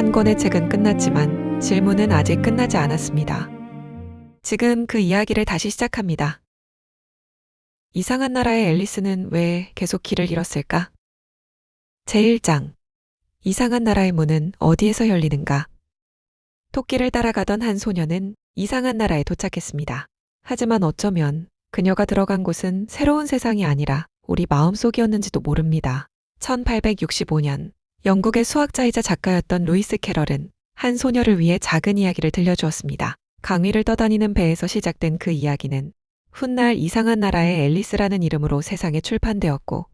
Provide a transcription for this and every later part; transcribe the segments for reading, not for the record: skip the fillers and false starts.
한 권의 책은 끝났지만 질문은 아직 끝나지 않았습니다. 지금 그 이야기를 다시 시작합니다. 이상한 나라의 앨리스는 왜 계속 길을 잃었을까? 제1장. 이상한 나라의 문은 어디에서 열리는가? 토끼를 따라가던 한 소녀는 이상한 나라에 도착했습니다. 하지만 어쩌면 그녀가 들어간 곳은 새로운 세상이 아니라 우리 마음속이었는지도 모릅니다. 1865년 영국의 수학자이자 작가였던 루이스 캐럴은 한 소녀를 위해 작은 이야기를 들려주었습니다. 강위를 떠다니는 배에서 시작된 그 이야기는 훗날 이상한 나라의 앨리스라는 이름으로 세상에 출판되었고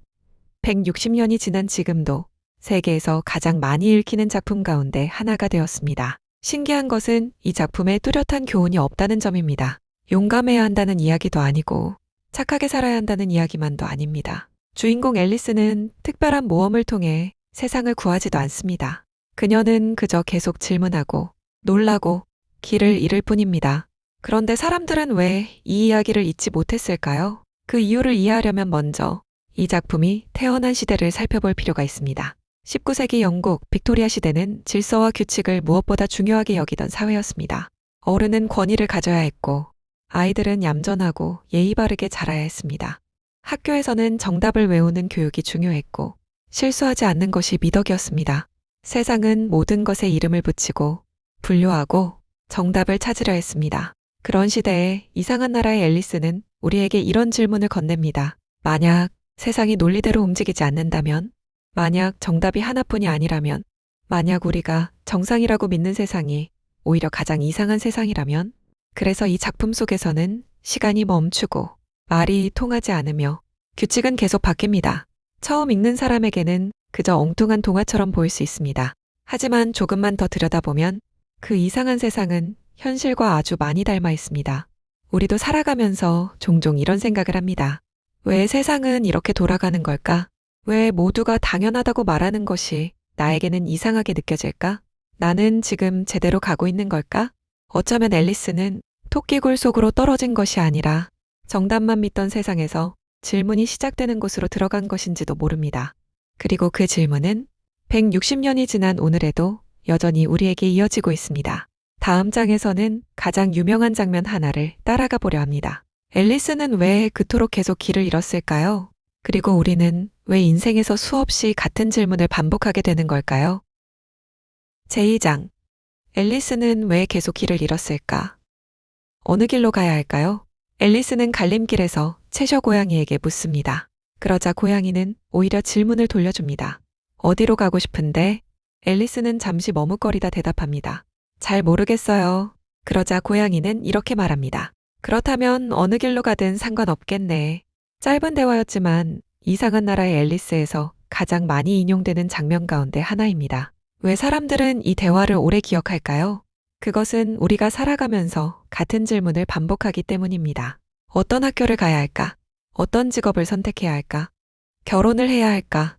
160년이 지난 지금도 세계에서 가장 많이 읽히는 작품 가운데 하나가 되었습니다. 신기한 것은 이 작품에 뚜렷한 교훈이 없다는 점입니다. 용감해야 한다는 이야기도 아니고 착하게 살아야 한다는 이야기만도 아닙니다. 주인공 앨리스는 특별한 모험을 통해 세상을 구하지도 않습니다. 그녀는 그저 계속 질문하고 놀라고 길을 잃을 뿐입니다. 그런데 사람들은 왜 이 이야기를 잊지 못했을까요? 그 이유를 이해하려면 먼저 이 작품이 태어난 시대를 살펴볼 필요가 있습니다. 19세기 영국 빅토리아 시대는 질서와 규칙을 무엇보다 중요하게 여기던 사회였습니다. 어른은 권위를 가져야 했고 아이들은 얌전하고 예의 바르게 자라야 했습니다. 학교에서는 정답을 외우는 교육이 중요했고 실수하지 않는 것이 미덕이었습니다. 세상은 모든 것에 이름을 붙이고 분류하고 정답을 찾으려 했습니다. 그런 시대에 이상한 나라의 앨리스는 우리에게 이런 질문을 건넵니다. 만약 세상이 논리대로 움직이지 않는다면, 만약 정답이 하나뿐이 아니라면, 만약 우리가 정상이라고 믿는 세상이 오히려 가장 이상한 세상이라면, 그래서 이 작품 속에서는 시간이 멈추고 말이 통하지 않으며 규칙은 계속 바뀝니다. 처음 읽는 사람에게는 그저 엉뚱한 동화처럼 보일 수 있습니다. 하지만 조금만 더 들여다보면 그 이상한 세상은 현실과 아주 많이 닮아 있습니다. 우리도 살아가면서 종종 이런 생각을 합니다. 왜 세상은 이렇게 돌아가는 걸까? 왜 모두가 당연하다고 말하는 것이 나에게는 이상하게 느껴질까? 나는 지금 제대로 가고 있는 걸까? 어쩌면 앨리스는 토끼굴 속으로 떨어진 것이 아니라 정답만 믿던 세상에서 질문이 시작되는 곳으로 들어간 것인지도 모릅니다. 그리고 그 질문은 160년이 지난 오늘에도 여전히 우리에게 이어지고 있습니다. 다음 장에서는 가장 유명한 장면 하나를 따라가 보려 합니다. 앨리스는 왜 그토록 계속 길을 잃었을까요? 그리고 우리는 왜 인생에서 수없이 같은 질문을 반복하게 되는 걸까요? 제2장. 앨리스는 왜 계속 길을 잃었을까? 어느 길로 가야 할까요? 앨리스는 갈림길에서 채셔 고양이에게 묻습니다. 그러자 고양이는 오히려 질문을 돌려줍니다. 어디로 가고 싶은데? 앨리스는 잠시 머뭇거리다 대답합니다. 잘 모르겠어요. 그러자 고양이는 이렇게 말합니다. 그렇다면 어느 길로 가든 상관없겠네. 짧은 대화였지만 이상한 나라의 앨리스에서 가장 많이 인용되는 장면 가운데 하나입니다. 왜 사람들은 이 대화를 오래 기억할까요? 그것은 우리가 살아가면서 같은 질문을 반복하기 때문입니다. 어떤 학교를 가야 할까? 어떤 직업을 선택해야 할까? 결혼을 해야 할까?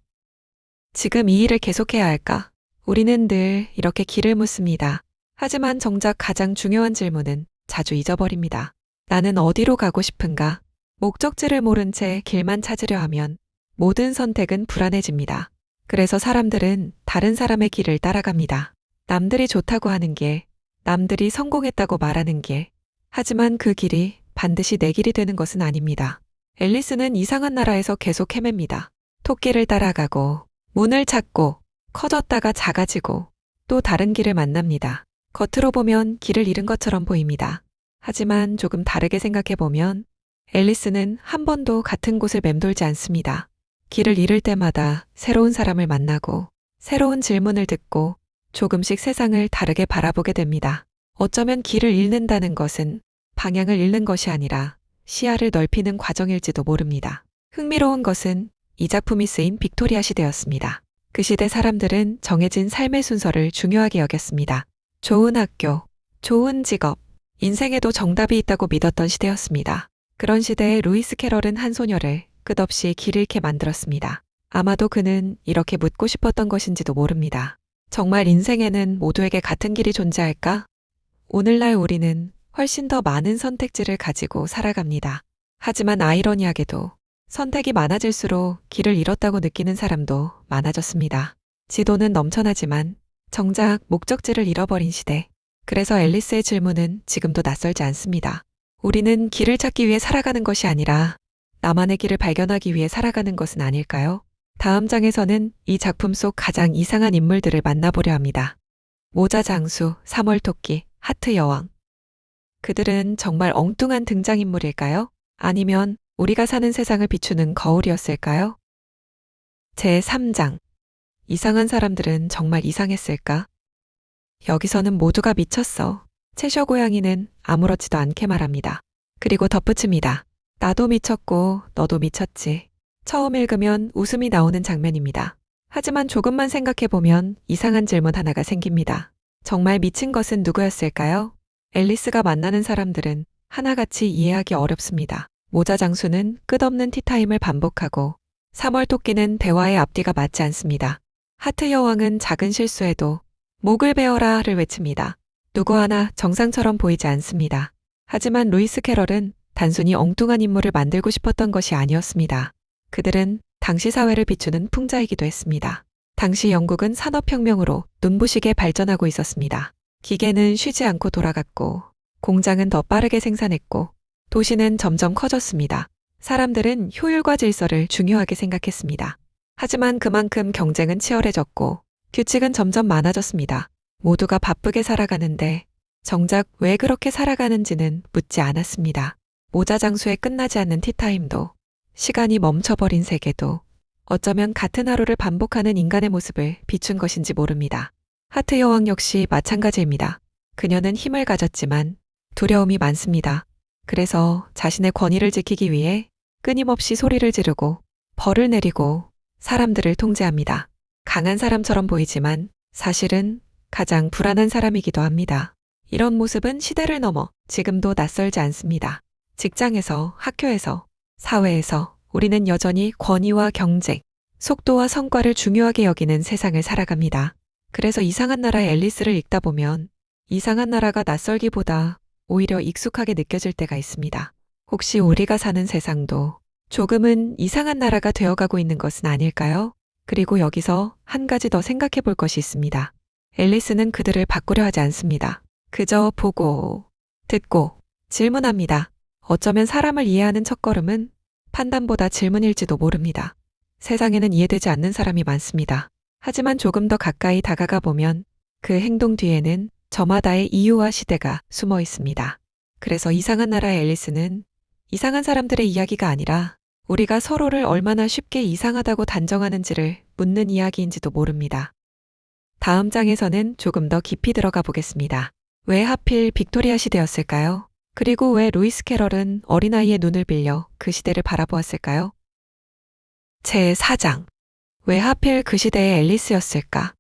지금 이 일을 계속해야 할까? 우리는 늘 이렇게 길을 묻습니다. 하지만 정작 가장 중요한 질문은 자주 잊어버립니다. 나는 어디로 가고 싶은가? 목적지를 모른 채 길만 찾으려 하면 모든 선택은 불안해집니다. 그래서 사람들은 다른 사람의 길을 따라갑니다. 남들이 좋다고 하는 길, 남들이 성공했다고 말하는 길. 하지만 그 길이 반드시 내 길이 되는 것은 아닙니다. 앨리스는 이상한 나라에서 계속 헤맵니다. 토끼를 따라가고 문을 찾고 커졌다가 작아지고 또 다른 길을 만납니다. 겉으로 보면 길을 잃은 것처럼 보입니다. 하지만 조금 다르게 생각해보면 앨리스는 한 번도 같은 곳을 맴돌지 않습니다. 길을 잃을 때마다 새로운 사람을 만나고 새로운 질문을 듣고 조금씩 세상을 다르게 바라보게 됩니다. 어쩌면 길을 잃는다는 것은 방향을 잃는 것이 아니라 시야를 넓히는 과정일지도 모릅니다. 흥미로운 것은 이 작품이 쓰인 빅토리아 시대였습니다. 그 시대 사람들은 정해진 삶의 순서를 중요하게 여겼습니다. 좋은 학교, 좋은 직업, 인생에도 정답이 있다고 믿었던 시대였습니다. 그런 시대에 루이스 캐럴은 한 소녀를 끝없이 길 잃게 만들었습니다. 아마도 그는 이렇게 묻고 싶었던 것인지도 모릅니다. 정말 인생에는 모두에게 같은 길이 존재할까? 오늘날 우리는 훨씬 더 많은 선택지를 가지고 살아갑니다. 하지만 아이러니하게도 선택이 많아질수록 길을 잃었다고 느끼는 사람도 많아졌습니다. 지도는 넘쳐나지만 정작 목적지를 잃어버린 시대. 그래서 앨리스의 질문은 지금도 낯설지 않습니다. 우리는 길을 찾기 위해 살아가는 것이 아니라 나만의 길을 발견하기 위해 살아가는 것은 아닐까요? 다음 장에서는 이 작품 속 가장 이상한 인물들을 만나보려 합니다. 모자 장수, 3월 토끼, 하트 여왕. 그들은 정말 엉뚱한 등장인물일까요? 아니면 우리가 사는 세상을 비추는 거울이었을까요? 제3장. 이상한 사람들은 정말 이상했을까? 여기서는 모두가 미쳤어. 채셔 고양이는 아무렇지도 않게 말합니다. 그리고 덧붙입니다. 나도 미쳤고 너도 미쳤지. 처음 읽으면 웃음이 나오는 장면입니다. 하지만 조금만 생각해보면 이상한 질문 하나가 생깁니다. 정말 미친 것은 누구였을까요? 앨리스가 만나는 사람들은 하나같이 이해하기 어렵습니다. 모자 장수는 끝없는 티타임을 반복하고 3월 토끼는 대화의 앞뒤가 맞지 않습니다. 하트 여왕은 작은 실수에도 목을 베어라를 외칩니다. 누구 하나 정상처럼 보이지 않습니다. 하지만 루이스 캐럴은 단순히 엉뚱한 인물을 만들고 싶었던 것이 아니었습니다. 그들은 당시 사회를 비추는 풍자이기도 했습니다. 당시 영국은 산업혁명으로 눈부시게 발전하고 있었습니다. 기계는 쉬지 않고 돌아갔고, 공장은 더 빠르게 생산했고, 도시는 점점 커졌습니다. 사람들은 효율과 질서를 중요하게 생각했습니다. 하지만 그만큼 경쟁은 치열해졌고, 규칙은 점점 많아졌습니다. 모두가 바쁘게 살아가는데 정작 왜 그렇게 살아가는지는 묻지 않았습니다. 모자 장수의 끝나지 않는 티타임도, 시간이 멈춰버린 세계도 어쩌면 같은 하루를 반복하는 인간의 모습을 비춘 것인지 모릅니다. 하트 여왕 역시 마찬가지입니다. 그녀는 힘을 가졌지만 두려움이 많습니다. 그래서 자신의 권위를 지키기 위해 끊임없이 소리를 지르고 벌을 내리고 사람들을 통제합니다. 강한 사람처럼 보이지만 사실은 가장 불안한 사람이기도 합니다. 이런 모습은 시대를 넘어 지금도 낯설지 않습니다. 직장에서, 학교에서, 사회에서 우리는 여전히 권위와 경쟁, 속도와 성과를 중요하게 여기는 세상을 살아갑니다. 그래서 이상한 나라의 앨리스를 읽다 보면 이상한 나라가 낯설기보다 오히려 익숙하게 느껴질 때가 있습니다. 혹시 우리가 사는 세상도 조금은 이상한 나라가 되어가고 있는 것은 아닐까요? 그리고 여기서 한 가지 더 생각해 볼 것이 있습니다. 앨리스는 그들을 바꾸려 하지 않습니다. 그저 보고, 듣고, 질문합니다. 어쩌면 사람을 이해하는 첫걸음은 판단보다 질문일지도 모릅니다. 세상에는 이해되지 않는 사람이 많습니다. 하지만 조금 더 가까이 다가가 보면 그 행동 뒤에는 저마다의 이유와 시대가 숨어 있습니다. 그래서 이상한 나라의 앨리스는 이상한 사람들의 이야기가 아니라 우리가 서로를 얼마나 쉽게 이상하다고 단정하는지를 묻는 이야기인지도 모릅니다. 다음 장에서는 조금 더 깊이 들어가 보겠습니다. 왜 하필 빅토리아 시대였을까요? 그리고 왜 루이스 캐럴은 어린아이의 눈을 빌려 그 시대를 바라보았을까요? 제4장. 왜 하필 그 시대의 앨리스였을까?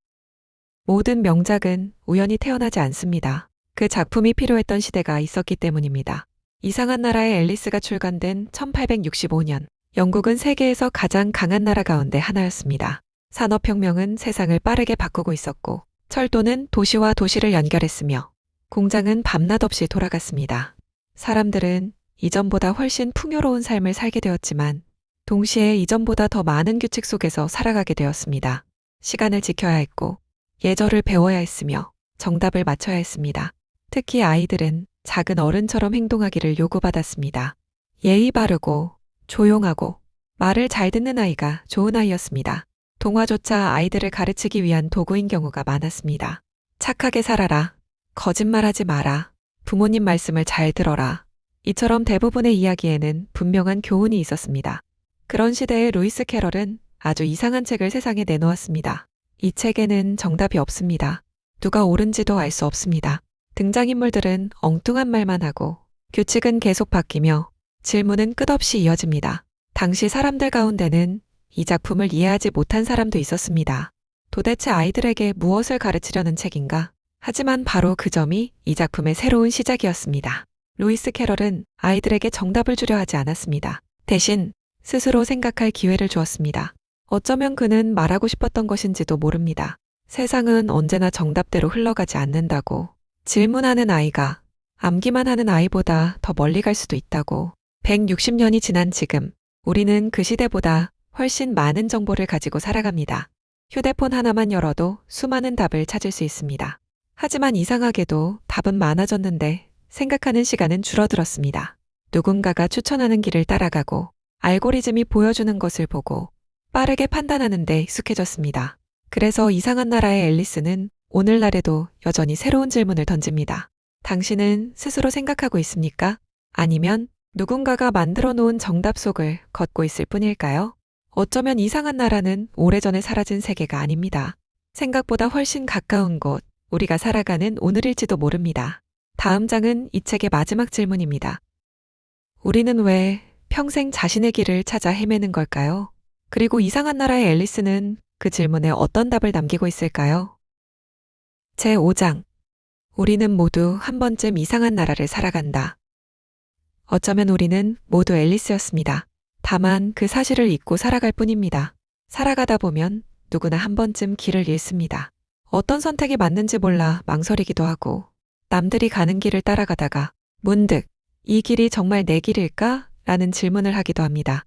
모든 명작은 우연히 태어나지 않습니다. 그 작품이 필요했던 시대가 있었기 때문입니다. 이상한 나라의 앨리스가 출간된 1865년, 영국은 세계에서 가장 강한 나라 가운데 하나였습니다. 산업혁명은 세상을 빠르게 바꾸고 있었고, 철도는 도시와 도시를 연결했으며, 공장은 밤낮 없이 돌아갔습니다. 사람들은 이전보다 훨씬 풍요로운 삶을 살게 되었지만, 동시에 이전보다 더 많은 규칙 속에서 살아가게 되었습니다. 시간을 지켜야 했고, 예절을 배워야 했으며, 정답을 맞춰야 했습니다. 특히 아이들은 작은 어른처럼 행동하기를 요구받았습니다. 예의 바르고, 조용하고, 말을 잘 듣는 아이가 좋은 아이였습니다. 동화조차 아이들을 가르치기 위한 도구인 경우가 많았습니다. 착하게 살아라, 거짓말하지 마라, 부모님 말씀을 잘 들어라. 이처럼 대부분의 이야기에는 분명한 교훈이 있었습니다. 그런 시대의 루이스 캐럴은 아주 이상한 책을 세상에 내놓았습니다. 이 책에는 정답이 없습니다. 누가 옳은지도 알 수 없습니다. 등장인물들은 엉뚱한 말만 하고 규칙은 계속 바뀌며 질문은 끝없이 이어집니다. 당시 사람들 가운데는 이 작품을 이해하지 못한 사람도 있었습니다. 도대체 아이들에게 무엇을 가르치려는 책인가? 하지만 바로 그 점이 이 작품의 새로운 시작이었습니다. 루이스 캐럴은 아이들에게 정답을 주려 하지 않았습니다. 대신 스스로 생각할 기회를 주었습니다. 어쩌면 그는 말하고 싶었던 것인지도 모릅니다. 세상은 언제나 정답대로 흘러가지 않는다고, 질문하는 아이가 암기만 하는 아이보다 더 멀리 갈 수도 있다고. 160년이 지난 지금 우리는 그 시대보다 훨씬 많은 정보를 가지고 살아갑니다. 휴대폰 하나만 열어도 수많은 답을 찾을 수 있습니다. 하지만 이상하게도 답은 많아졌는데 생각하는 시간은 줄어들었습니다. 누군가가 추천하는 길을 따라가고 알고리즘이 보여주는 것을 보고 빠르게 판단하는 데 익숙해졌습니다. 그래서 이상한 나라의 앨리스는 오늘날에도 여전히 새로운 질문을 던집니다. 당신은 스스로 생각하고 있습니까? 아니면 누군가가 만들어 놓은 정답 속을 걷고 있을 뿐일까요? 어쩌면 이상한 나라는 오래전에 사라진 세계가 아닙니다. 생각보다 훨씬 가까운 곳, 우리가 살아가는 오늘일지도 모릅니다. 다음 장은 이 책의 마지막 질문입니다. 우리는 왜 평생 자신의 길을 찾아 헤매는 걸까요? 그리고 이상한 나라의 앨리스는 그 질문에 어떤 답을 남기고 있을까요? 제5장. 우리는 모두 한 번쯤 이상한 나라를 살아간다. 어쩌면 우리는 모두 앨리스였습니다. 다만 그 사실을 잊고 살아갈 뿐입니다. 살아가다 보면 누구나 한 번쯤 길을 잃습니다. 어떤 선택이 맞는지 몰라 망설이기도 하고 남들이 가는 길을 따라가다가 문득 이 길이 정말 내 길일까? 라는 질문을 하기도 합니다.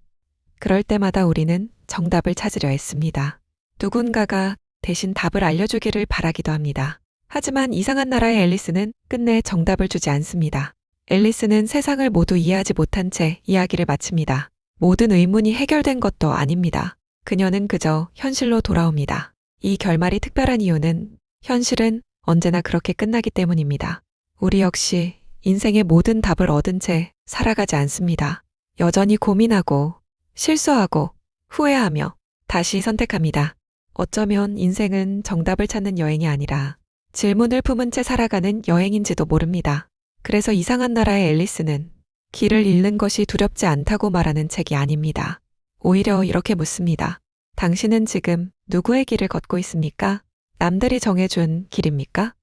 그럴 때마다 우리는 정답을 찾으려 했습니다. 누군가가 대신 답을 알려주기를 바라기도 합니다. 하지만 이상한 나라의 앨리스는 끝내 정답을 주지 않습니다. 앨리스는 세상을 모두 이해하지 못한 채 이야기를 마칩니다. 모든 의문이 해결된 것도 아닙니다. 그녀는 그저 현실로 돌아옵니다. 이 결말이 특별한 이유는 현실은 언제나 그렇게 끝나기 때문입니다. 우리 역시 인생의 모든 답을 얻은 채 살아가지 않습니다. 여전히 고민하고 실수하고 후회하며 다시 선택합니다. 어쩌면 인생은 정답을 찾는 여행이 아니라 질문을 품은 채 살아가는 여행인지도 모릅니다. 그래서 이상한 나라의 앨리스는 길을 잃는 것이 두렵지 않다고 말하는 책이 아닙니다. 오히려 이렇게 묻습니다. 당신은 지금 누구의 길을 걷고 있습니까? 남들이 정해준 길입니까?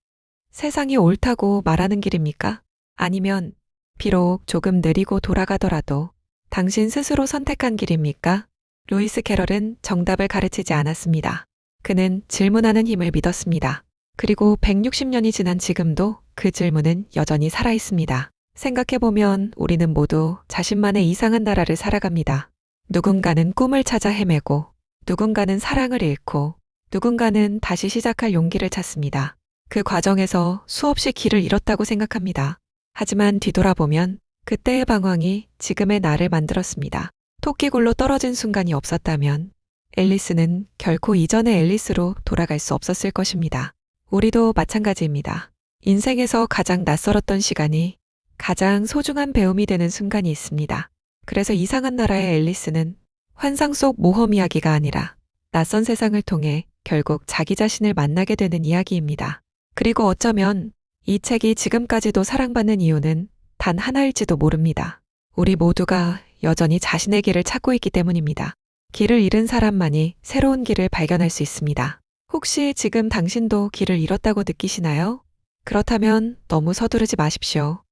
세상이 옳다고 말하는 길입니까? 아니면 비록 조금 느리고 돌아가더라도 당신 스스로 선택한 길입니까? 루이스 캐럴은 정답을 가르치지 않았습니다. 그는 질문하는 힘을 믿었습니다. 그리고 160년이 지난 지금도 그 질문은 여전히 살아있습니다. 생각해보면 우리는 모두 자신만의 이상한 나라를 살아갑니다. 누군가는 꿈을 찾아 헤매고, 누군가는 사랑을 잃고, 누군가는 다시 시작할 용기를 찾습니다. 그 과정에서 수없이 길을 잃었다고 생각합니다. 하지만 뒤돌아보면 그때의 방황이 지금의 나를 만들었습니다. 토끼굴로 떨어진 순간이 없었다면 앨리스는 결코 이전의 앨리스로 돌아갈 수 없었을 것입니다. 우리도 마찬가지입니다. 인생에서 가장 낯설었던 시간이 가장 소중한 배움이 되는 순간이 있습니다. 그래서 이상한 나라의 앨리스는 환상 속 모험 이야기가 아니라 낯선 세상을 통해 결국 자기 자신을 만나게 되는 이야기입니다. 그리고 어쩌면 이 책이 지금까지도 사랑받는 이유는 단 하나일지도 모릅니다. 우리 모두가 여전히 자신의 길을 찾고 있기 때문입니다. 길을 잃은 사람만이 새로운 길을 발견할 수 있습니다. 혹시 지금 당신도 길을 잃었다고 느끼시나요? 그렇다면 너무 서두르지 마십시오.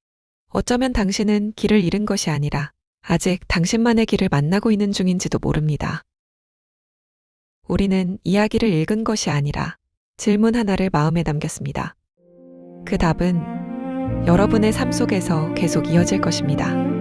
어쩌면 당신은 길을 잃은 것이 아니라 아직 당신만의 길을 만나고 있는 중인지도 모릅니다. 우리는 이야기를 읽은 것이 아니라 질문 하나를 마음에 남겼습니다. 그 답은 여러분의 삶 속에서 계속 이어질 것입니다.